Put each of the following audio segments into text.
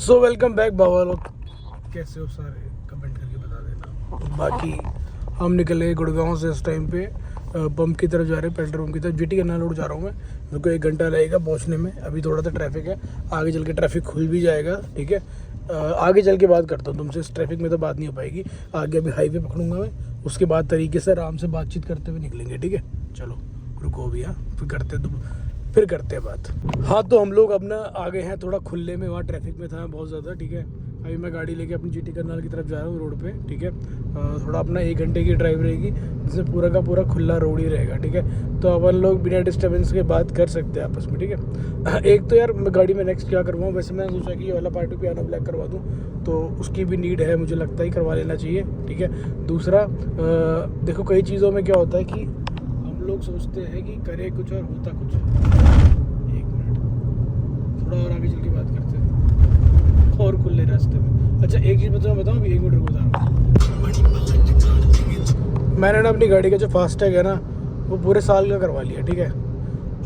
So welcome back बाबा लोग, कैसे हो सारे? कमेंट करके बता देना। बाकी हम निकले गुड़गांव से इस टाइम पे पंप की तरफ जा रहे हैं, पेट्रोल पंप की तरफ। जीटी करनाल रोड जा रहा हूँ मैं। मेरे को 1 घंटा लगेगा पहुँचने में। अभी थोड़ा सा ट्रैफिक है, आगे चल के ट्रैफिक खुल भी जाएगा, ठीक है। आगे चल के बात करता हूँ तुमसे। इस ट्रैफिक में तो बात नहीं हो पाएगी। आगे अभी हाईवे पकड़ूंगा मैं, उसके बाद तरीके से आराम से बातचीत करते हुए निकलेंगे, ठीक है। चलो रुको भैया, फिर करते हैं बात। हाँ, तो हम लोग अब ना आ गए हैं थोड़ा खुले में। वहाँ ट्रैफिक में था बहुत ज़्यादा, ठीक है। अभी मैं गाड़ी लेके अपनी जीटी करनाल की तरफ जा रहा हूँ रोड पे, ठीक है। थोड़ा अपना 1 घंटे की ड्राइव रहेगी, जिसमें पूरा का पूरा खुला रोड ही रहेगा, ठीक है। तो अपन लोग बिना डिस्टर्बेंस के बात कर सकते हैं आपस में, ठीक है। एक तो यार मैं गाड़ी में नेक्स्ट क्या करवाऊँ, वैसे मैंने सोचा कि ये वाला पार्टी पियानो ब्लैक करवा दूँ, तो उसकी भी नीड है, मुझे लगता है करवा लेना चाहिए, ठीक है। दूसरा देखो, कई चीज़ों में क्या होता है कि लोग सोचते हैं कि करे कुछ और होता कुछ। 1 मिनट, थोड़ा और आगे चल के बात करते हैं और खुले रास्ते में। अच्छा, एक चीज़ बताऊँ अभी 1 मिनट रुको था। मैंने ना अपनी गाड़ी का जो फास्टैग है ना, वो पूरे साल का करवा लिया, ठीक है।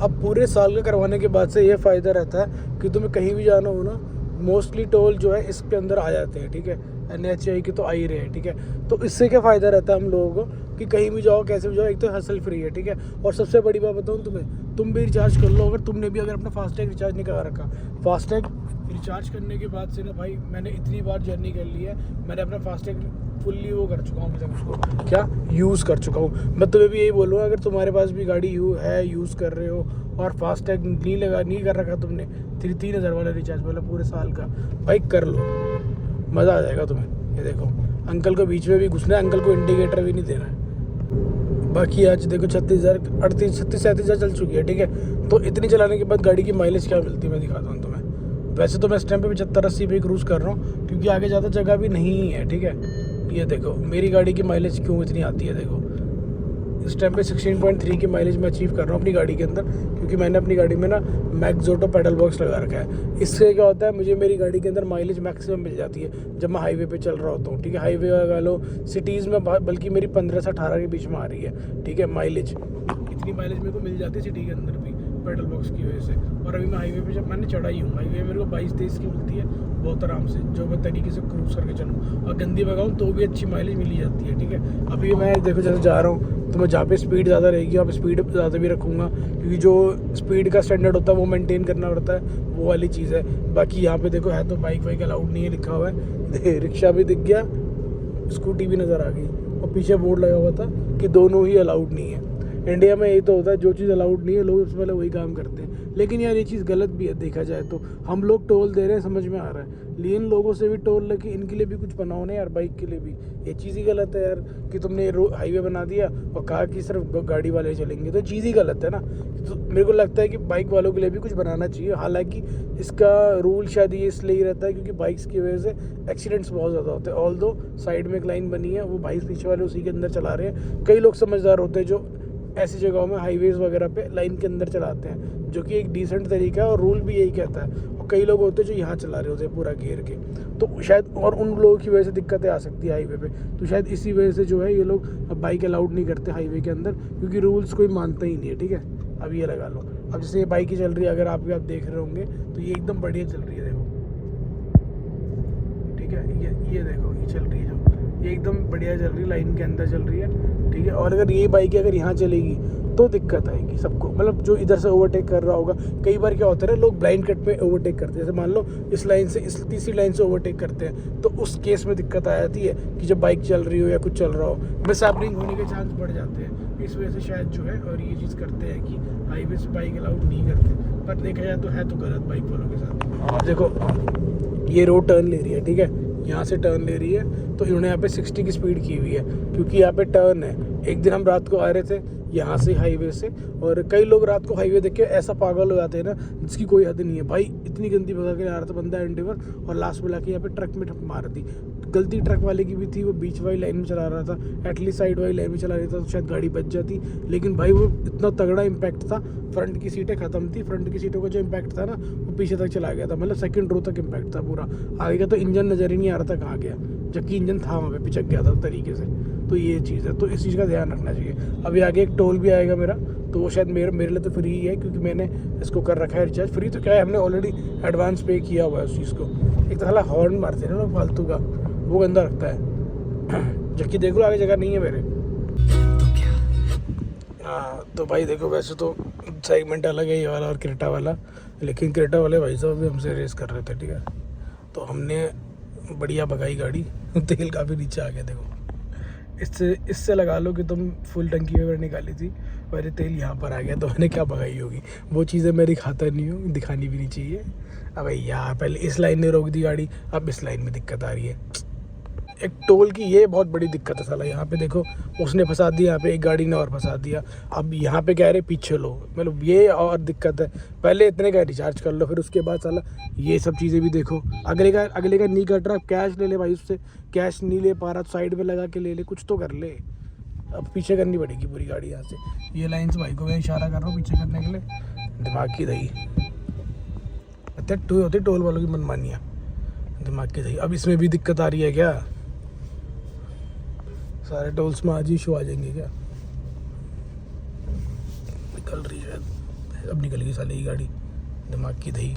अब पूरे साल का करवाने के बाद से ये फ़ायदा रहता है कि तुम्हें कहीं भी जाना हो ना, मोस्टली टोल जो है इसके अंदर आ जाते हैं, ठीक है। NHAI के तो आ ही रहे हैं, ठीक है। तो इससे क्या फ़ायदा रहता है हम लोगों को कि कहीं भी जाओ, कैसे भी जाओ, एक तो हसल फ्री है, ठीक है। और सबसे बड़ी बात बताऊँ तुम्हें, तुम भी रिचार्ज कर लो। अगर तुमने भी अपना फास्टैग रिचार्ज नहीं करा रखा, फास्टैग रिचार्ज करने के बाद से ना भाई, मैंने इतनी बार जर्नी कर ली है, मैंने अपना फास्टैग फुल्ली वो कर चुका हूँ, उसको क्या यूज़ कर चुका हूँ। मैं तुम्हें भी यही बोलूँगा, अगर तुम्हारे पास भी गाड़ी यूज़ कर रहे हो और फास्टैग नहीं कर रखा तुमने, 3,000 वाला रिचार्ज वाला पूरे साल का, भाई कर लो, मज़ा आ जाएगा तुम्हें। ये देखो, अंकल को बीच में भी घुसना है, अंकल को इंडिकेटर भी नहीं देना है। बाकी आज देखो 36,000 चल चुकी है, ठीक है। तो इतनी चलाने के बाद गाड़ी की माइलेज क्या मिलती है मैं दिखाता हूँ तुम्हें। वैसे तो मैं इस टाइम पे 75-80 पे क्रूज़ कर रहा हूँ, क्योंकि आगे ज़्यादा जगह भी नहीं है, ठीक है। ये देखो मेरी गाड़ी की माइलेज क्यों इतनी आती है। देखो इस टाइम पे 16.3 की माइलेज मैं अचीव कर रहा हूँ अपनी गाड़ी के अंदर, क्योंकि मैंने अपनी गाड़ी में ना मैक्सोटो पेडल बॉक्स लगा रखा है। इससे क्या होता है, मुझे मेरी गाड़ी के अंदर माइलेज मैक्सिमम मिल जाती है जब मैं हाईवे पे चल रहा होता हूँ, ठीक है। हाईवे लगा लो, सिटीज़ में बल्कि मेरी 15 से 18 के बीच में आ रही है, ठीक है। माइलेज इतनी माइलेज मेरे को मिल जाती है सिटी के अंदर भी पेडल बॉक्स की वजह से। और अभी मैं हाईवे पे जब मैंने चढ़ाई हूँ, हाईवे मेरे को 22-23 की मिलती है बहुत आराम से, जो मैं तरीके से क्रूज़ करके चलूँ। और गंदी भगाऊँ तो भी अच्छी माइलेज मिल जाती है, ठीक है। अभी मैं देखो जैसे जा रहा हूँ, तो मैं जहाँ पे स्पीड ज़्यादा रहेगी वहाँ पे स्पीड ज़्यादा भी रखूँगा, क्योंकि जो स्पीड का स्टैंडर्ड होता है वो मेंटेन करना पड़ता है, वो वाली चीज़ है। बाकी यहाँ पे देखो है तो बाइक अलाउड नहीं है लिखा हुआ है। रिक्शा भी दिख गया, स्कूटी भी नज़र आ गई, और पीछे बोर्ड लगा हुआ था कि दोनों ही अलाउड नहीं है। इंडिया में यही तो होता है, जो चीज़ अलाउड नहीं है लोग सबसे पहले वही काम करते हैं। लेकिन यार ये चीज़ गलत भी है देखा जाए तो। हम लोग टोल दे रहे हैं, समझ में आ रहा है, लेकिन लोगों से भी टोल लेके इनके लिए भी कुछ बनाओ ना यार, बाइक के लिए भी। ये चीज़ ही गलत है यार कि तुमने हाईवे बना दिया और कहा कि सिर्फ गाड़ी वाले चलेंगे, तो चीज़ ही गलत है ना। तो मेरे को लगता है कि बाइक वालों के लिए भी कुछ बनाना चाहिए। हालांकि इसका रूल शायद ये इसलिए ही रहता है क्योंकि बाइक्स की वजह से एक्सीडेंट्स बहुत ज़्यादा होते हैं। ऑल दो साइड में एक लाइन बनी है, वो बाइक पीछे वाले उसी के अंदर चला रहे हैं। कई लोग समझदार होते हैं जो ऐसी जगहों में हाईवेज़ वगैरह पे लाइन के अंदर चलाते हैं, जो कि एक डिसेंट तरीका है और रूल भी यही कहता है। और कई लोग होते हैं जो यहाँ चला रहे होते हैं पूरा घेर के, तो शायद और उन लोगों की वजह से दिक्कतें आ सकती है हाईवे पे। तो शायद इसी वजह से जो है ये लोग बाइक अलाउड नहीं करते हाईवे के अंदर, क्योंकि रूल्स कोई मानता ही नहीं है, ठीक है। अब ये लगा लो, अब जैसे ये बाइक ही चल रही है, अगर आप देख रहे होंगे तो ये एकदम बढ़िया चल रही है, देखो, ठीक है। ये देखो ये चल रही है, जो ये एकदम बढ़िया चल रही है, लाइन के अंदर चल रही है, ठीक है। और अगर ये बाइक अगर यहाँ चलेगी तो दिक्कत आएगी सबको, मतलब जो इधर से ओवरटेक कर रहा होगा। कई बार क्या होता है ना, लोग ब्लाइंड कट पे ओवरटेक करते हैं, जैसे मान लो इस लाइन से इस तीसरी लाइन से ओवरटेक करते हैं, तो उस केस में दिक्कत आ जाती है कि जब बाइक चल रही हो या कुछ चल रहा हो, मिसहैपनिंग होने के चांस बढ़ जाते हैं। इस वजह से शायद जो है और ये चीज़ करते हैं कि हाईवे से बाइक अलाउड नहीं करते, पर देखा जाए तो है तो गलत बाइक वालों के साथ। और देखो ये रोड टर्न ले रही है, ठीक है, यहाँ से टर्न ले रही है, तो इन्होंने यहाँ पे 60 की स्पीड की हुई है, क्योंकि यहाँ पे टर्न है। एक दिन हम रात को आ रहे थे यहाँ से हाईवे से, और कई लोग रात को हाईवे देख के ऐसा पागल हो जाते हैं ना जिसकी कोई हद नहीं है। भाई इतनी गंदी भगा के आ रहा था बंदा एंडेवर, और लास्ट में लाके यहाँ पे ट्रक में ठप मार दी। गलती ट्रक वाले की भी थी, वो बीच वाली लाइन में चला रहा था, एटलीस्ट साइड वाली लाइन में चला रहा था तो शायद गाड़ी बच जाती। लेकिन भाई वो इतना तगड़ा इम्पैक्ट था, फ्रंट की सीटें ख़त्म थी, फ्रंट की सीटों का जो इम्पैक्ट था ना वो पीछे तक चला गया था, मतलब सेकंड रो तक इम्पैक्ट था पूरा। आगे का तो इंजन नज़र ही नहीं आ रहा था कहाँ गया, जबकि इंजन था वहाँ पे, पिचक गया था तरीके से। तो ये चीज़ है, तो इस चीज़ का ध्यान रखना चाहिए। अभी आगे एक टोल भी आएगा मेरा, तो वो शायद मेरे लिए तो फ्री ही है, क्योंकि मैंने इसको कर रखा है रिचार्ज। फ्री तो क्या है, हमने ऑलरेडी एडवांस पे किया हुआ है उस चीज़ को। एक तो साला हॉर्न मारते हैं ना फालतू का, वो गंदा लगता है। जबकि देख लो आगे जगह नहीं है मेरे। हाँ तो भाई देखो, वैसे तो सेगमेंट अलग है ये वाला और क्रेटा वाला, लेकिन क्रेटा वाले भाई साहब भी हमसे रेस कर रहे थे, ठीक है। तो हमने बढ़िया भगाई गाड़ी, तेल काफ़ी नीचे आ गया देखो। इससे लगा लो कि तुम फुल टंकी में निकाली थी और ये तेल यहाँ पर आ गया, तो मैंने क्या भगाई होगी। वो चीज़ें मैं दिखाता नहीं हूँ, दिखानी भी नहीं चाहिए। अब यार पहले इस लाइन में रोक दी गाड़ी, अब इस लाइन में दिक्कत आ रही है। एक टोल की ये बहुत बड़ी दिक्कत है साला। यहाँ पे देखो उसने फंसा दिया, यहाँ पे एक गाड़ी ने और फंसा दिया। अब यहाँ पे कह रहे पीछे लो, मतलब ये और दिक्कत है। पहले इतने का रिचार्ज कर लो, फिर उसके बाद साला ये सब चीज़ें भी देखो। अगले का नहीं कट रहा, कैश ले ले भाई उससे। कैश नहीं ले पा रहा तो साइड में लगा के ले ले, कुछ तो कर ले। अब पीछे करनी पड़ेगी पूरी गाड़ी यहाँ से। ये लाइन से भाई को मैं इशारा कर रहा हूँ पीछे करने के लिए, दिमाग की दही। होती टोल वालों की मनमानियाँ, दिमाग की दही। अब इसमें भी दिक्कत आ रही है क्या? सारे टोल्स में आज ही इशू आ जाएंगे क्या? निकल रही है, अब निकल गई साली की गाड़ी, दिमाग की दही।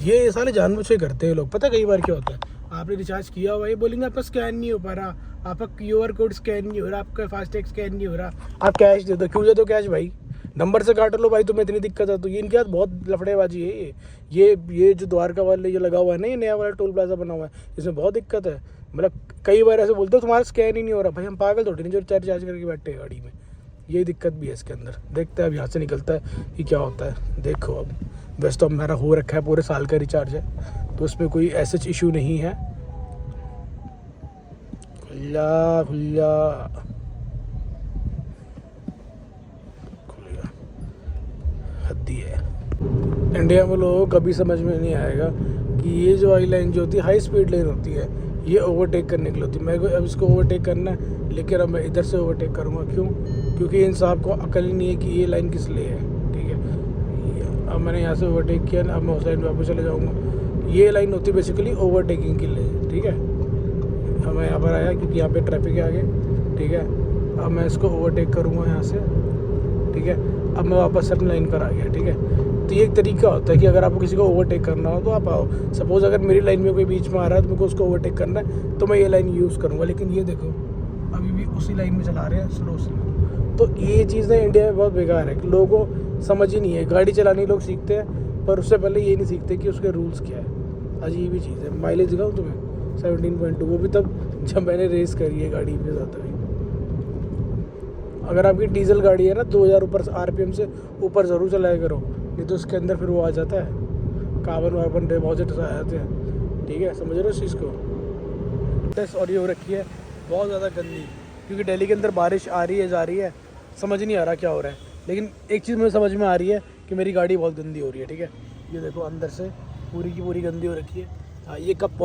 ये साले जानबूझ के करते हैं लोग। पता कई बार क्या होता है, आपने रिचार्ज किया हुआ, ये बोलेंगे आपका स्कैन नहीं हो पा रहा, आपका QR कोड स्कैन नहीं हो रहा, आपका फास्टैग स्कैन नहीं हो रहा, आप कैश दे दो। क्यों दे दो कैश भाई? नंबर से काट लो भाई, तुम्हें इतनी दिक्कत है तो। ये इनके साथ बहुत लफड़ेबाजी है। ये जो द्वारका वाले जो लगा हुआ है ना, ये नया वाला टोल प्लाजा बना हुआ है, इसमें बहुत दिक्कत है। मतलब कई बार ऐसे बोलते हो तुम्हारा स्कैन ही नहीं हो रहा। भाई हम पागल थोड़ी नहीं जो रिचार्ज करके बैठे हैं गाड़ी में। यही दिक्कत भी है इसके अंदर। देखते हैं अब यहाँ से निकलता है कि क्या होता है। देखो अब वैसे तो मेरा हो रखा है, पूरे साल का रिचार्ज है, तो उसमें कोई ऐसा इशू नहीं है। खुल्ला हद्दी है। इंडिया में लोगों को कभी समझ में नहीं आएगा कि ये जो आई लाइन जो होती है हाई स्पीड लाइन होती है, ये ओवरटेक करने के लिए होती है। मेरे को अब इसको ओवरटेक करना है, लेकिन अब मैं इधर से ओवरटेक करूँगा। क्यों? क्योंकि इन साहब को अकल ही नहीं है कि ये लाइन किस लिए है, ठीक है। अब मैंने यहाँ से ओवरटेक किया ना, अब मैं उस लाइन में वापस चले जाऊँगा। ये लाइन होती है बेसिकली ओवरटेकिंग के लिए, ठीक है। अब मैं यहाँ पर आया क्योंकि यहाँ पे ट्रैफिक है आगे, ठीक है। अब मैं इसको ओवरटेक करूँगा यहाँ से, ठीक है। अब मैं वापस अपनी लाइन पर आ गया, ठीक है। तो ये एक तरीका होता है कि अगर आपको किसी को ओवरटेक करना हो तो आप आओ। सपोज़ अगर मेरी लाइन में कोई बीच में आ रहा है तो मेरे को उसको ओवरटेक करना है, तो मैं ये लाइन यूज़ करूँगा। लेकिन ये देखो अभी भी उसी लाइन में चला रहे हैं स्लो। तो ये चीज़ें इंडिया में बहुत बेकार है कि लोगों को समझ ही नहीं है। गाड़ी चलानी लोग सीखते हैं, पर उससे पहले ये नहीं सीखते कि उसके रूल्स क्या है। अजीब ही चीज़ है। माइलेज दिखाऊँ तुम्हें 17.2, वो भी तब जब मैंने रेस करी है गाड़ी पे ज़्यादा भी। अगर आपकी डीजल गाड़ी है ना, 2000 ऊपर RPM से ऊपर ज़रूर चलाया करो, नहीं तो उसके अंदर फिर वो आ जाता है, कार्बन वार्बन डिपॉजिट आ जाते हैं, ठीक है। समझ रहे हो इस चीज़ को? टेस्ट और ये हो रखी है बहुत ज़्यादा गंदी, क्योंकि दिल्ली के अंदर बारिश आ रही है जा रही है, समझ नहीं आ रहा क्या हो रहा है। लेकिन एक चीज़ मुझे समझ में आ रही है कि मेरी गाड़ी बहुत गंदी हो रही है, ठीक है। ये देखो अंदर से पूरी की पूरी गंदी हो रखी है। हाँ ये कप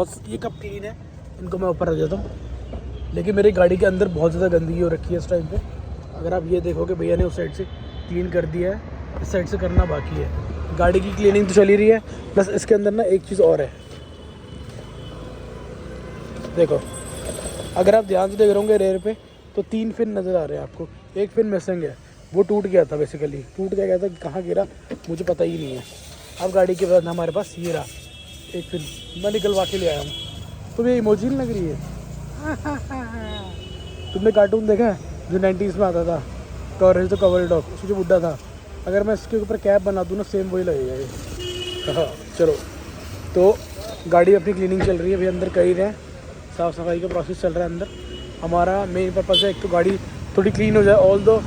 क्लीन है, इनको मैं ऊपर रख देता हूँ। लेकिन मेरी गाड़ी के अंदर बहुत ज़्यादा गंदगी हो रखी है इस टाइम पे। अगर आप ये देखोगे भैया ने उस साइड से क्लीन कर दिया है, इस साइड से करना बाकी है। गाड़ी की क्लीनिंग तो चली रही है, प्लस इसके अंदर ना एक चीज़ और है। देखो अगर आप ध्यान से देख रहे होंगे रेयर पे, तो 3 फिन नज़र आ रहे हैं आपको। एक फिन मिसिंग है, वो टूट गया था। बेसिकली टूट गया था, कहाँ गिरा मुझे पता ही नहीं है। अब गाड़ी के बाद हमारे पास ये रहा एक फिन, मैं निकलवा के ले आया हूँ। तुम्हें इमोजी लग रही है? तुमने कार्टून देखा है जो 90s में आता था, कवरेज तो कवर डॉग, उसमें जो बुड्ढा था? अगर मैं इसके ऊपर कैप बना दूँ ना, सेम वही लगेगा ये। हाँ चलो, तो गाड़ी अपनी क्लीनिंग चल रही है, अभी अंदर कर ही रहे हैं, साफ़ सफाई का प्रोसेस चल रहा है अंदर। हमारा मेन पर्पज़ है एक तो गाड़ी थोड़ी क्लीन हो जाए। ऑल दो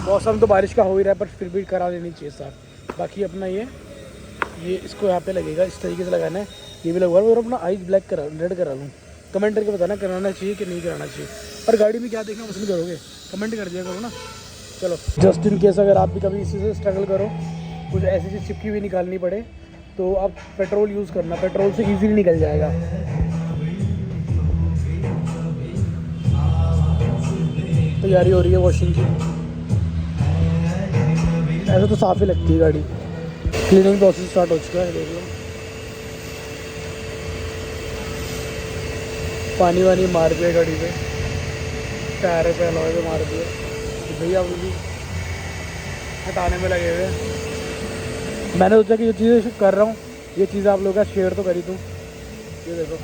मौसम तो बारिश का हो ही रहा है, पर फिर भी करा लेनी चाहिए साफ। बाकी अपना ये इसको यहाँ पे लगेगा, इस तरीके से लगाना है। ये भी लगवा और अपना आइज ब्लैक करा, रेड करा लूँ। कमेंट करके बताना कराना चाहिए कि नहीं कराना चाहिए। और गाड़ी में क्या देखना पसंद करोगे, कमेंट कर दिया करो ना। चलो, जस्ट इन केस अगर आप भी कभी इसी से स्ट्रगल करो, कुछ ऐसी चीज़ चिपकी हुई निकालनी पड़े, तो आप पेट्रोल यूज़ करना, पेट्रोल से ईजीली निकल जाएगा। तैयारी हो रही है वॉशिंग की। ऐसे तो साफ़ ही लगती है गाड़ी। क्लीनिंग प्रोसेस स्टार्ट हो चुका है, देख लो। पानी वानी मार दिया गाड़ी पे। टायर पे अलॉय पे मार दिए तो भैया वो भी हटाने में लगे हुए हैं। मैंने सोचा कि ये चीज़ें कर रहा हूँ, ये चीज़ आप लोगों का शेयर तो करी दूँ। ये देखो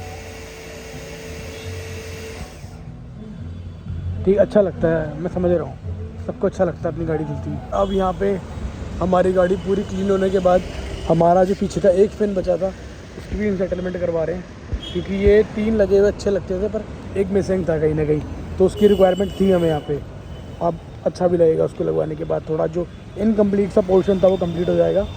ठीक, अच्छा लगता है, मैं समझ रहा हूँ सबको अच्छा लगता है अपनी गाड़ी धुलती है। अब यहाँ पे हमारी गाड़ी पूरी क्लीन होने के बाद हमारा जो पीछे का एक फिन बचा था उसकी भी सेटलमेंट करवा रहे हैं, क्योंकि ये 3 लगे हुए अच्छे लगते थे पर एक मिसिंग था कहीं ना कहीं, तो उसकी रिक्वायरमेंट थी हमें यहाँ पे। अब अच्छा भी लगेगा उसको लगवाने के बाद, थोड़ा जो इनकम्प्लीट सा पोर्शन था वो कंप्लीट हो जाएगा।